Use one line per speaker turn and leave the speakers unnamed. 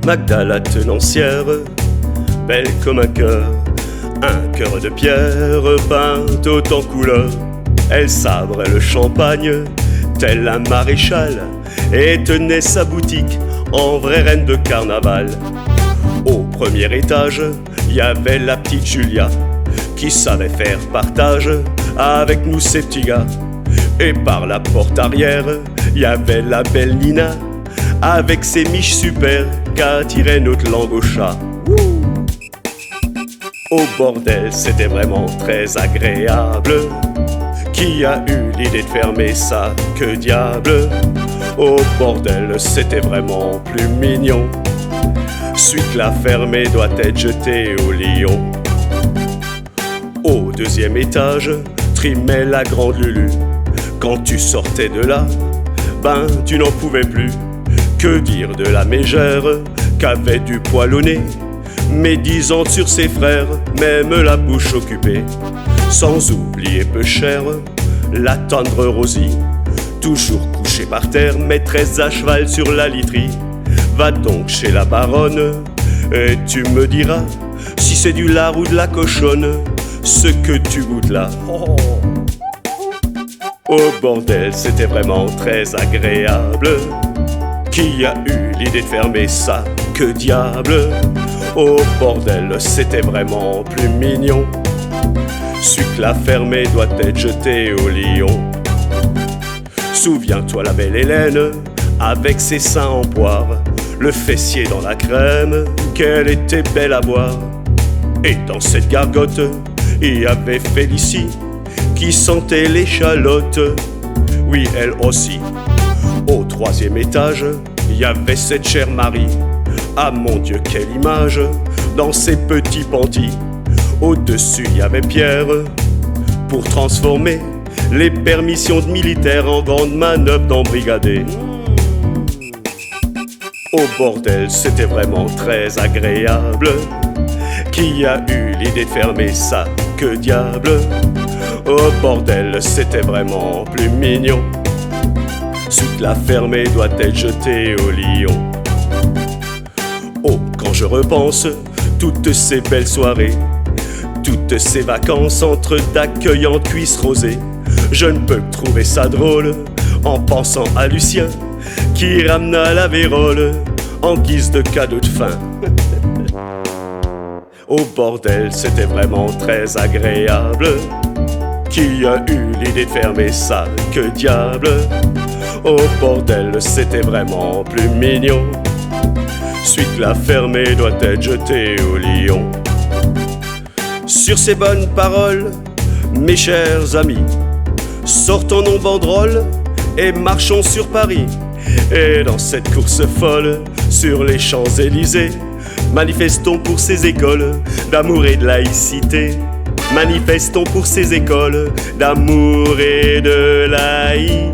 Magda la tenancière, belle comme un cœur de pierre peinte haute en couleur. Elle sabrait le champagne, telle un maréchal, et tenait sa boutique en vraie reine de carnaval. Au premier étage, y avait la petite Julia, qui savait faire partage avec nous ces petits gars. Et par la porte arrière, y avait la belle Nina, avec ses miches super, qu'attirait notre langue au chat. Au bordel, c'était vraiment très agréable. Qui a eu l'idée de fermer ça, que diable? Au bordel, c'était vraiment plus mignon. Celui que l'a fermé doit être jeté au lion. Au deuxième étage, trimait la grande Lulu. Quand tu sortais de là, ben tu n'en pouvais plus. Que dire de la mégère, qu'avait du poil au nez, médisante sur ses frères, même la bouche occupée. Sans oublier peu cher, la tendre Rosie, toujours couchée par terre, maîtresse à cheval sur la literie. Va donc chez la baronne, et tu me diras si c'est du lard ou de la cochonne, ce que tu goûtes là. Au bordel, c'était vraiment très agréable. Qui a eu l'idée de fermer ça, que diable? Au bordel, c'était vraiment plus mignon. Celui que l'a fermé doit être jeté au lion. Souviens-toi la belle Hélène, avec ses seins en poire, le fessier dans la crème, qu'elle était belle à voir. Et dans cette gargote, il y avait Félicie, qui sentait l'échalote, oui elle aussi. Au troisième étage, il y avait cette chère Marie. Ah mon Dieu, quelle image dans ses petits pantis. Au-dessus, il y avait Pierre, pour transformer les permissions de militaires en grandes manœuvres d'embrigadés. Au bordel, c'était vraiment très agréable. Qui a eu l'idée de fermer ça, que diable? Au bordel, c'était vraiment plus mignon. Celui que l'a fermé doit être jeté au lion. Oh, quand je repense toutes ces belles soirées, toutes ces vacances entre d'accueillantes cuisses rosées, je ne peux que trouver ça drôle en pensant à Lucien qui ramena la vérole en guise de cadeau de fin. Au bordel, c'était vraiment très agréable. Qui a eu l'idée de fermer ça, que diable? Au bordel, c'était vraiment plus mignon. Celui que l'a fermé doit être jeté au lion. Sur ces bonnes paroles, mes chers amis, sortons nos banderoles et marchons sur Paris. Et dans cette course folle sur les Champs-Élysées, manifestons pour ces écoles d'amour et de laïcité. Manifestons pour ces écoles d'amour et de laïcité.